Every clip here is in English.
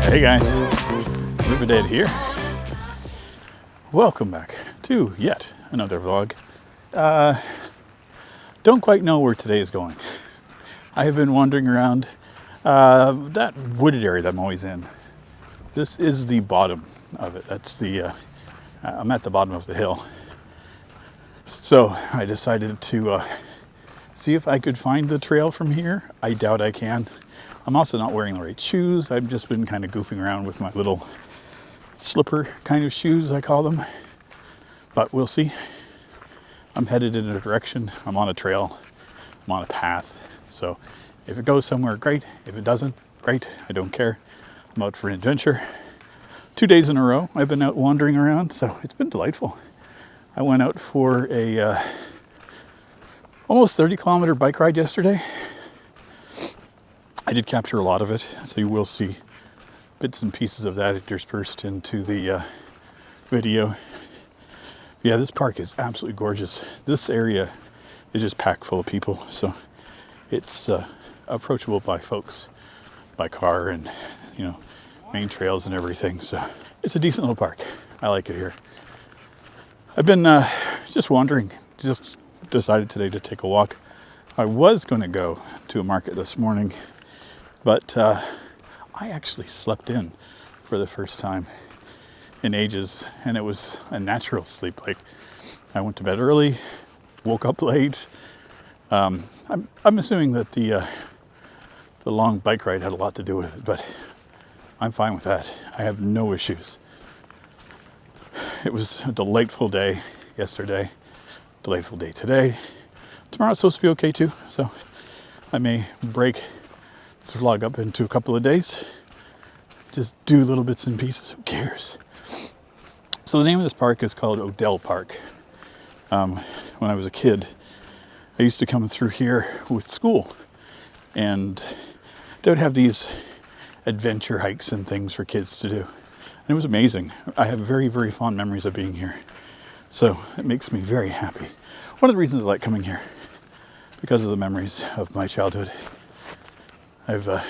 Hey guys, Rivet here. Welcome back to yet another vlog. Don't quite know where today is going. I have been wandering around that wooded area that I'm always in. This is the bottom of it. That's the, I'm at the bottom of the hill. So I decided to see if I could find the trail from here. I doubt I can. I'm also not wearing the right shoes. I've just been kind of goofing around with my little slipper kind of shoes, I call them. But we'll see. I'm headed in a direction. I'm on a trail. I'm on a path. So if it goes somewhere, great. If it doesn't, great. I don't care. I'm out for an adventure. 2 days in a row I've been out wandering around, so it's been delightful. I went out for a almost 30-kilometer bike ride yesterday. I did capture a lot of it, so you will see bits and pieces of that interspersed into the video. Yeah, this park is absolutely gorgeous. This area is just packed full of people, so it's approachable by folks by car and, you know, main trails and everything. So it's a decent little park. I like it here. I've been just wandering, just decided today to take a walk. I was going to go to a market this morning, but I actually slept in for the first time in ages, and it was a natural sleep. Like, I went to bed early, woke up late. I'm assuming that the long bike ride had a lot to do with it, but I'm fine with that. I have no issues. It was a delightful day yesterday, delightful day today. Tomorrow's supposed to be okay too, so I may break this vlog up into a couple of days. Just do little bits and pieces, who cares? So the name of this park is called Odell Park. When I was a kid, I used to come through here with school, and they would have these adventure hikes and things for kids to do. And it was amazing. I have very, very fond memories of being here. So it makes me very happy. One of the reasons I like coming here, because of the memories of my childhood. I've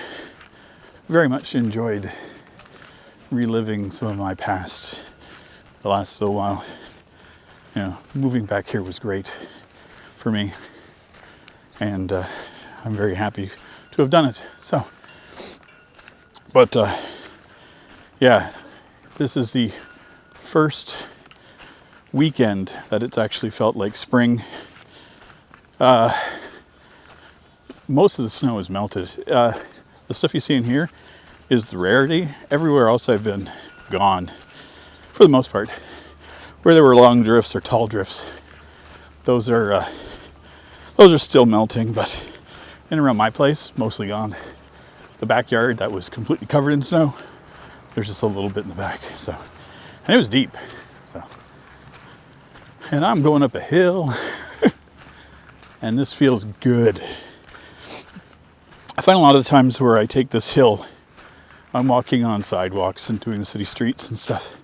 very much enjoyed reliving some of my past the last little while. You know, moving back here was great for me, and I'm very happy to have done it. So, but yeah, this is the first weekend that it's actually felt like spring. Most of the snow is melted. The stuff you see in here is the rarity. Everywhere else I've been, gone, for the most part. Where there were long drifts or tall drifts, those are still melting, but in and around my place, mostly gone. The backyard that was completely covered in snow, there's just a little bit in the back. So, and it was deep. So, and I'm going up a hill, and this feels good. I find a lot of the times where I take this hill, I'm walking on sidewalks and doing the city streets and stuff.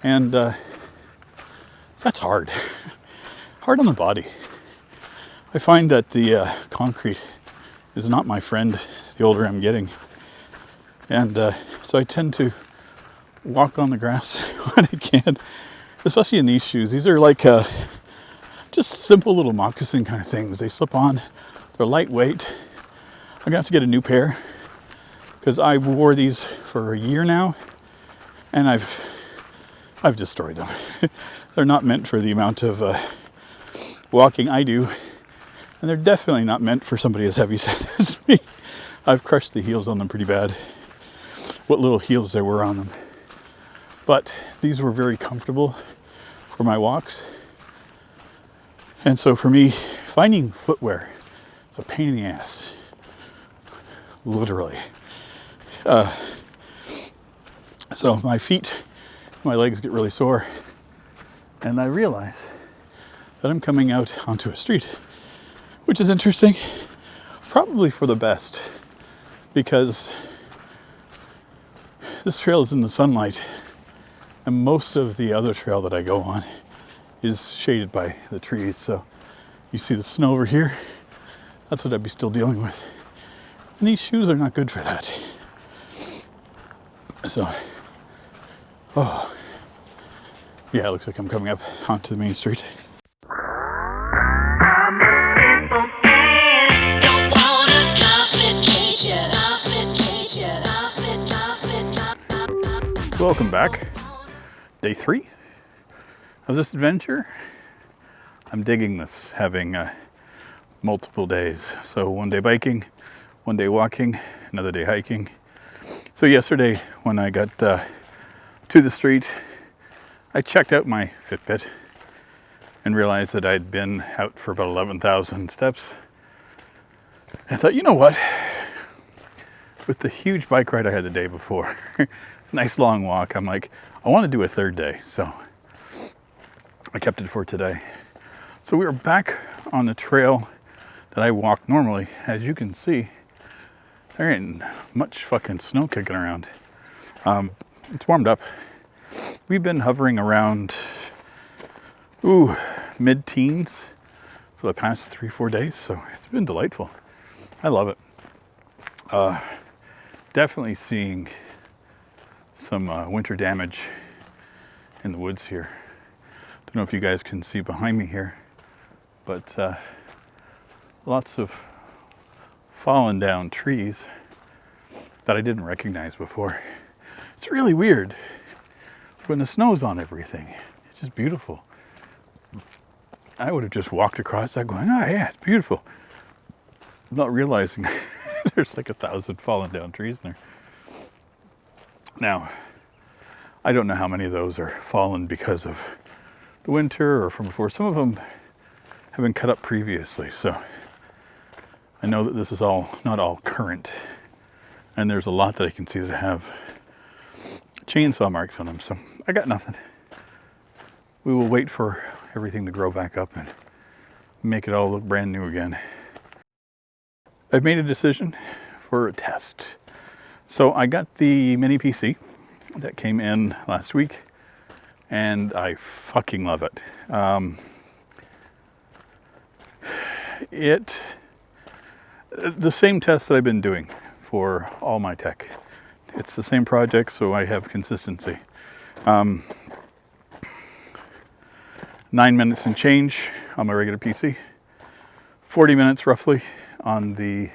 And that's hard. Hard on the body. I find that the concrete is not my friend the older I'm getting. And so I tend to walk on the grass when I can, especially in these shoes. These are like just simple little moccasin kind of things. They slip on. They're lightweight. I'm gonna have to get a new pair because I wore these for a year now, and I've destroyed them. They're not meant for the amount of walking I do, and they're definitely not meant for somebody as heavy set as me. I've crushed the heels on them pretty bad. What little heels there were on them, but these were very comfortable for my walks. And so for me, finding footwear is a pain in the ass. Literally. So my feet, my legs get really sore, and I realize that I'm coming out onto a street, which is interesting, probably for the best, because this trail is in the sunlight, and most of the other trail that I go on is shaded by the trees. So you see the snow over here, that's what I'd be still dealing with. And these shoes are not good for that. So, oh, yeah, it looks like I'm coming up onto the main street. Welcome back. Day 3 of this adventure. I'm digging this, having multiple days. So one day biking, one day walking, another day hiking. So yesterday when I got to the street, I checked out my Fitbit and realized that I'd been out for about 11,000 steps. I thought, you know what? With the huge bike ride I had the day before, nice long walk, I'm like, I want to do a third day. So I kept it for today. So we are back on the trail that I walk normally. As you can see, there ain't much fucking snow kicking around. It's warmed up. We've been hovering around, mid-teens for the past 3-4 days. So it's been delightful. I love it. Definitely seeing some winter damage in the woods here. Don't know if you guys can see behind me here, but lots of fallen down trees that I didn't recognize before. It's really weird when the snow's on everything. It's just beautiful. I would have just walked across that going, oh yeah, it's beautiful. Not realizing there's like 1,000 fallen down trees in there. Now, I don't know how many of those are fallen because of the winter or from before. Some of them have been cut up previously, so I know that this is not all current, and there's a lot that I can see that have chainsaw marks on them, so I got nothing. We will wait for everything to grow back up and make it all look brand new again. I've made a decision for a test. So I got the mini PC that came in last week, and I fucking love it. The same test that I've been doing for all my tech. It's the same project, so I have consistency. 9 minutes and change on my regular PC. 40 minutes roughly on the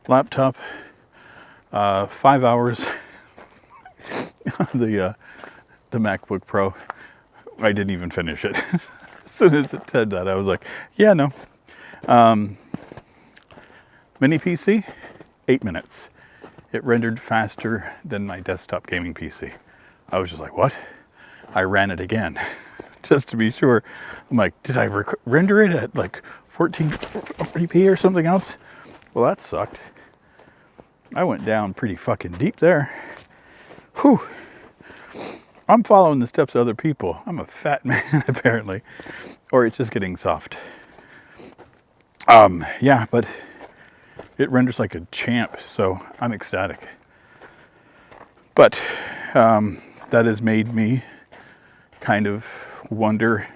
laptop. 5 hours on the MacBook Pro. I didn't even finish it. As soon as it said that, I was like, yeah, no. Mini PC, 8 minutes. It rendered faster than my desktop gaming PC. I was just like, what? I ran it again, just to be sure. I'm like, did I render it at like 1440p or something else? Well, that sucked. I went down pretty fucking deep there. Whew. I'm following the steps of other people. I'm a fat man, apparently. Or it's just getting soft. Yeah, but it renders like a champ, so I'm ecstatic. But that has made me kind of wonder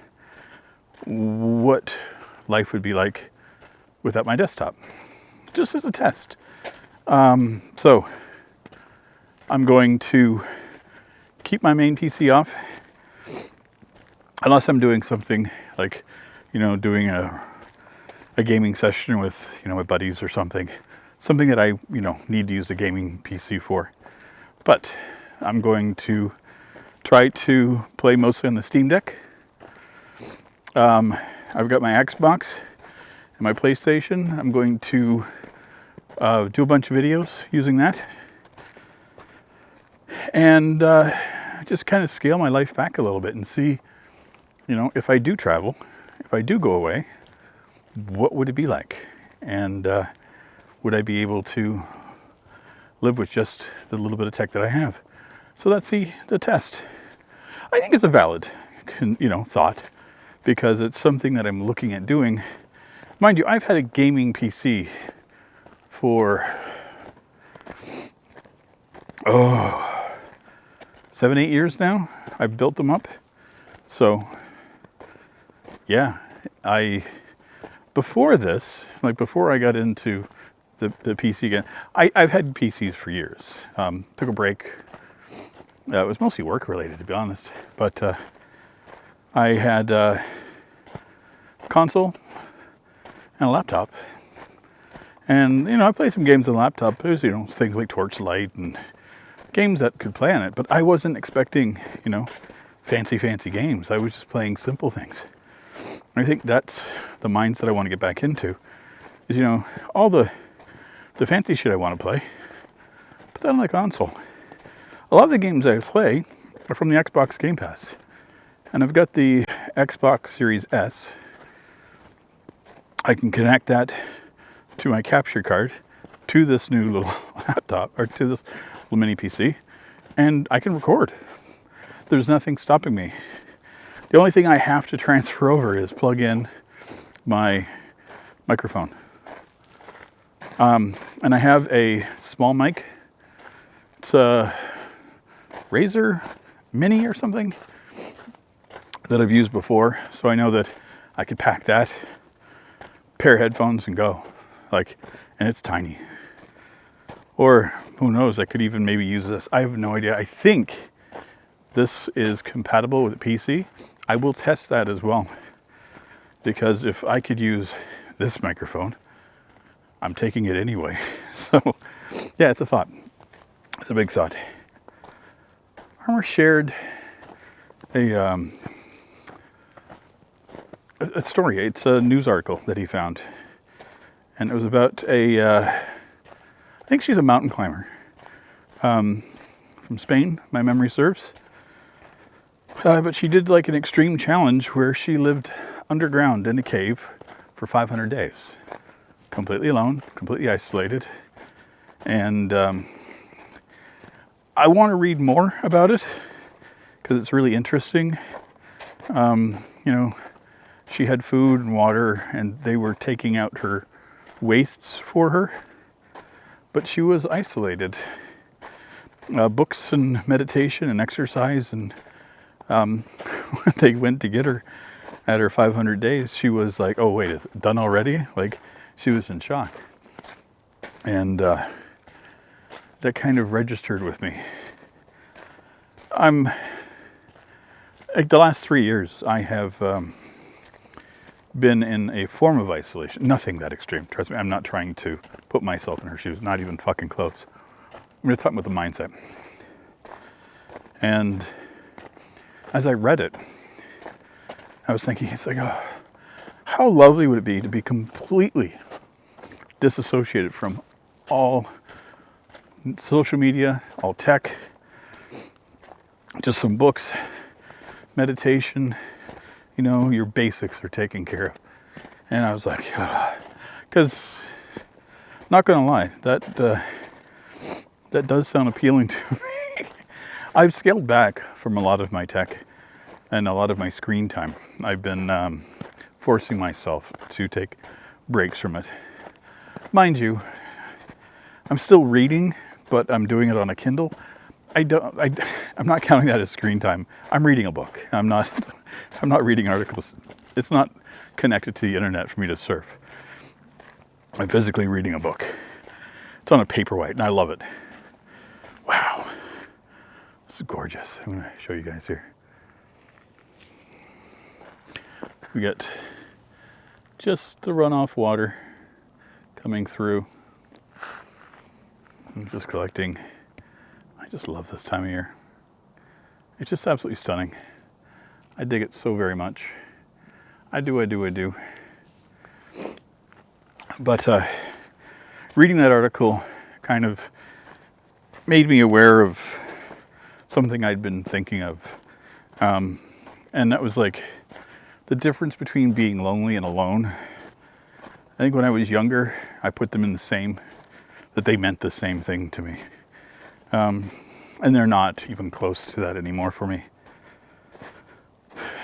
what life would be like without my desktop. Just as a test. So I'm going to keep my main PC off unless I'm doing something like, doing a gaming session with, my buddies or something that I, need to use a gaming PC for. But I'm going to try to play mostly on the Steam Deck. I've got my Xbox and my PlayStation. I'm going to do a bunch of videos using that, and just kind of scale my life back a little bit and see, if I do travel, if I do go away, what would it be like? And would I be able to live with just the little bit of tech that I have? So that's the test. I think it's a valid, thought, because it's something that I'm looking at doing. Mind you, I've had a gaming PC for 7-8 years now. I've built them up. So yeah, before this, before I got into the PC again, I've had PCs for years. Took a break It was mostly work related, to be honest. But I had a console and a laptop. And, I played some games on the laptop. There's, things like Torchlight and games that could play on it. But I wasn't expecting, fancy games. I was just playing simple things. And I think that's the mindset I want to get back into. Is, all the fancy shit I want to play, put that on the console. A lot of the games I play are from the Xbox Game Pass. And I've got the Xbox Series S. I can connect that to my capture card, to this new little laptop, or to this little mini PC, and I can record. There's nothing stopping me. The only thing I have to transfer over is plug in my microphone. And I have a small mic. It's a Razer Mini or something that I've used before, so I know that I could pack that, pair of headphones, and go. And it's tiny. Or who knows, I could even maybe use this. I have no idea. I think this is compatible with a PC. I will test that as well. Because if I could use this microphone, I'm taking it anyway. So, yeah, it's a thought. It's a big thought. Armour shared a story. It's a news article that he found. And it was about I think she's a mountain climber from Spain, my memory serves. But she did like an extreme challenge where she lived underground in a cave for 500 days. Completely alone, completely isolated. And I want to read more about it because it's really interesting. She had food and water and they were taking out her wastes for her. But she was isolated. Books and meditation and exercise, and when they went to get her at her 500 days, she was like, oh wait, is it done already? Like, she was in shock. And that kind of registered with me. The last 3 years, I have been in a form of isolation. Nothing that extreme. Trust me, I'm not trying to put myself in her shoes. Not even fucking close. I'm going to talk about the mindset. And as I read it, I was thinking, it's like, oh, how lovely would it be to be completely disassociated from all social media, all tech, just some books, meditation, your basics are taken care of. And I was like, because, not gonna lie, that does sound appealing to me. I've scaled back from a lot of my tech and a lot of my screen time. I've been forcing myself to take breaks from it. Mind you, I'm still reading, but I'm doing it on a Kindle. I'm not counting that as screen time. I'm reading a book. I'm not reading articles. It's not connected to the internet for me to surf. I'm physically reading a book. It's on a paperweight, and I love it. Wow. This is gorgeous. I'm going to show you guys here. We got just the runoff water coming through. I'm just collecting. I just love this time of year. It's just absolutely stunning. I dig it so very much. I do. But reading that article kind of made me aware of something I'd been thinking of. And that was like the difference between being lonely and alone. I think when I was younger, I put them in the same, that they meant the same thing to me. And they're not even close to that anymore for me.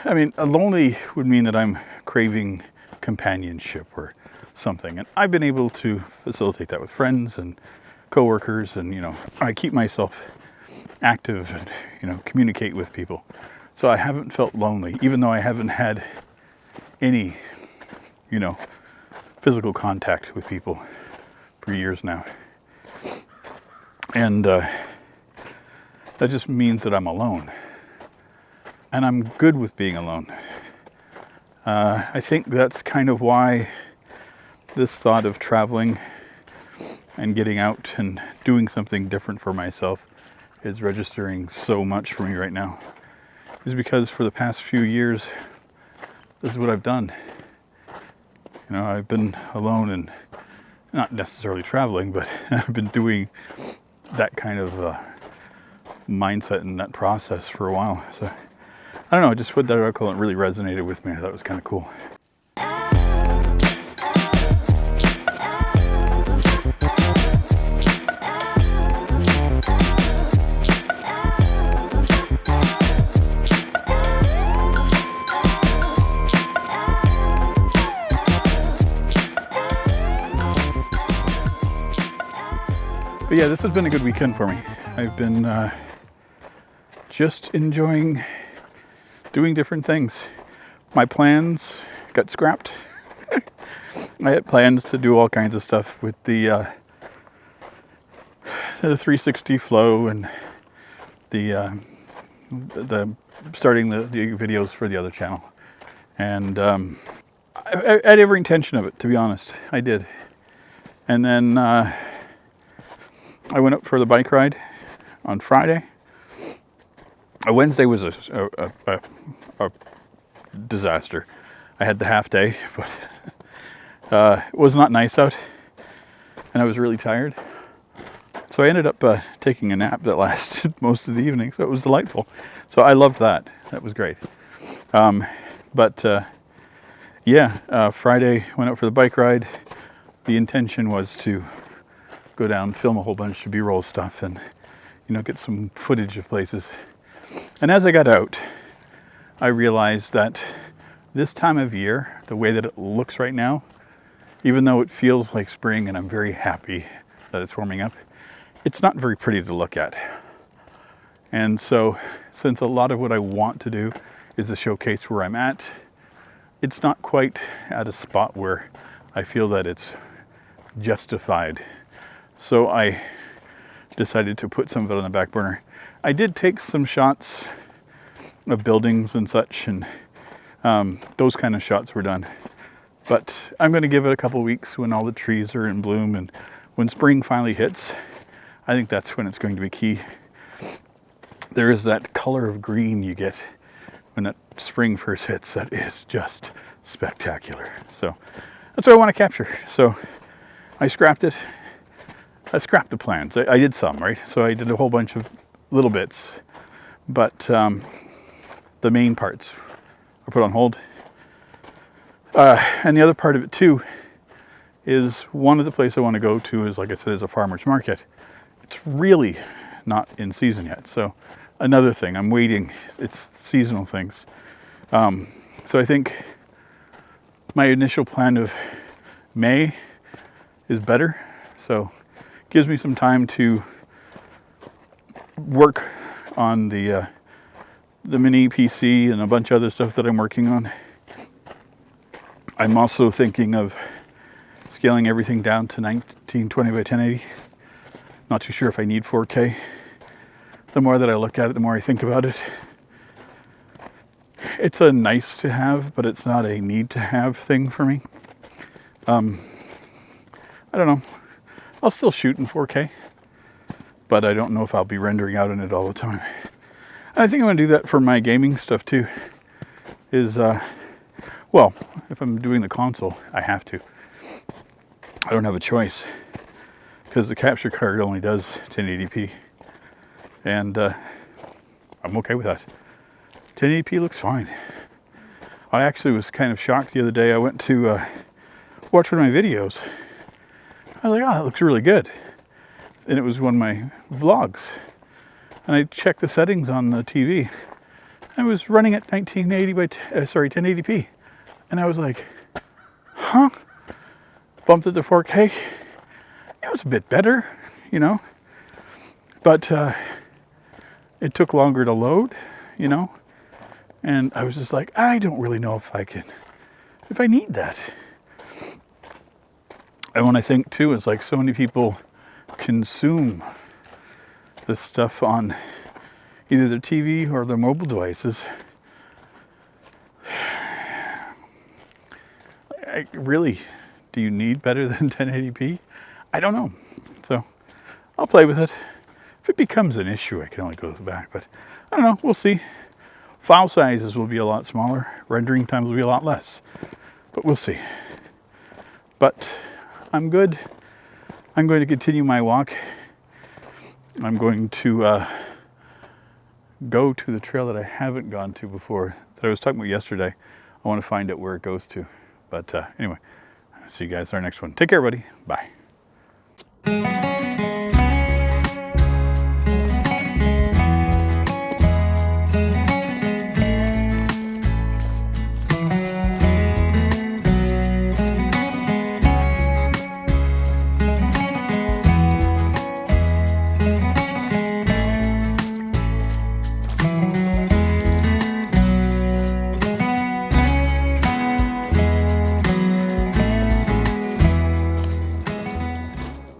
I mean, lonely would mean that I'm craving companionship or something. And I've been able to facilitate that with friends and coworkers. And, I keep myself active and, communicate with people. So I haven't felt lonely, even though I haven't had any, physical contact with people for years now. And, that just means that I'm alone. And I'm good with being alone. I think that's kind of why this thought of traveling and getting out and doing something different for myself is registering so much for me right now. Is because for the past few years, this is what I've done. You know, I've been alone and not necessarily traveling, but I've been doing that kind of mindset and that process for a while. So I don't know, just with that article, it really resonated with me. I thought it was kind of cool. But yeah, this has been a good weekend for me. I've been just enjoying doing different things. My plans got scrapped. I had plans to do all kinds of stuff with the 360 flow and the starting the videos for the other channel. And I had every intention of it, to be honest. I did. And then I went up for the bike ride on Friday. Wednesday was a disaster. I had the half day, but it was not nice out, and I was really tired. So I ended up taking a nap that lasted most of the evening, so it was delightful. So I loved that. That was great. Friday went out for the bike ride. The intention was to go down, film a whole bunch of B-roll stuff, and get some footage of places. And as I got out, I realized that this time of year, the way that it looks right now, even though it feels like spring and I'm very happy that it's warming up, it's not very pretty to look at. And so, since a lot of what I want to do is to showcase where I'm at, it's not quite at a spot where I feel that it's justified. So I decided to put some of it on the back burner. I did take some shots of buildings and such, and those kind of shots were done. But I'm going to give it a couple weeks when all the trees are in bloom, and when spring finally hits, I think that's when it's going to be key. There is that color of green you get when that spring first hits that is just spectacular. So that's what I want to capture. So I scrapped it. I scrapped the plans. I did some, right? So I did a whole bunch of little bits, but the main parts are put on hold. And the other part of it too is one of the places I want to go to is, like I said, is a farmer's market. It's really not in season yet. So another thing, I'm waiting. It's seasonal things. So I think my initial plan of May is better. So gives me some time to work on the mini PC and a bunch of other stuff that I'm working on. I'm also thinking of scaling everything down to 1920 by 1080. Not too sure if I need 4K. The more that I look at it, the more I think about it. It's a nice to have, but it's not a need to have thing for me. I don't know. I'll still shoot in 4K, but I don't know if I'll be rendering out in it all the time. And I think I'm going to do that for my gaming stuff too. If I'm doing the console, I have to. I don't have a choice because the capture card only does 1080p, and I'm okay with that. 1080p looks fine. I actually was kind of shocked the other day. I went to watch one of my videos. I was like, oh, that looks really good. And it was one of my vlogs. And I checked the settings on the TV. I was running at 1080p. And I was like, huh? Bumped it to 4K. It was a bit better, But it took longer to load, And I was just like, I don't really know if I need that. And when I think too, it's like so many people consume this stuff on either their TV or their mobile devices. Really, do you need better than 1080p? I don't know. So I'll play with it. If it becomes an issue, I can only go back, but I don't know, we'll see. File sizes will be a lot smaller. Rendering times will be a lot less, but we'll see. But I'm good. I'm going to continue my walk. I'm going to go to the trail that I haven't gone to before, that I was talking about yesterday. I want to find out where it goes to. But anyway, see you guys in our next one. Take care, buddy. Bye.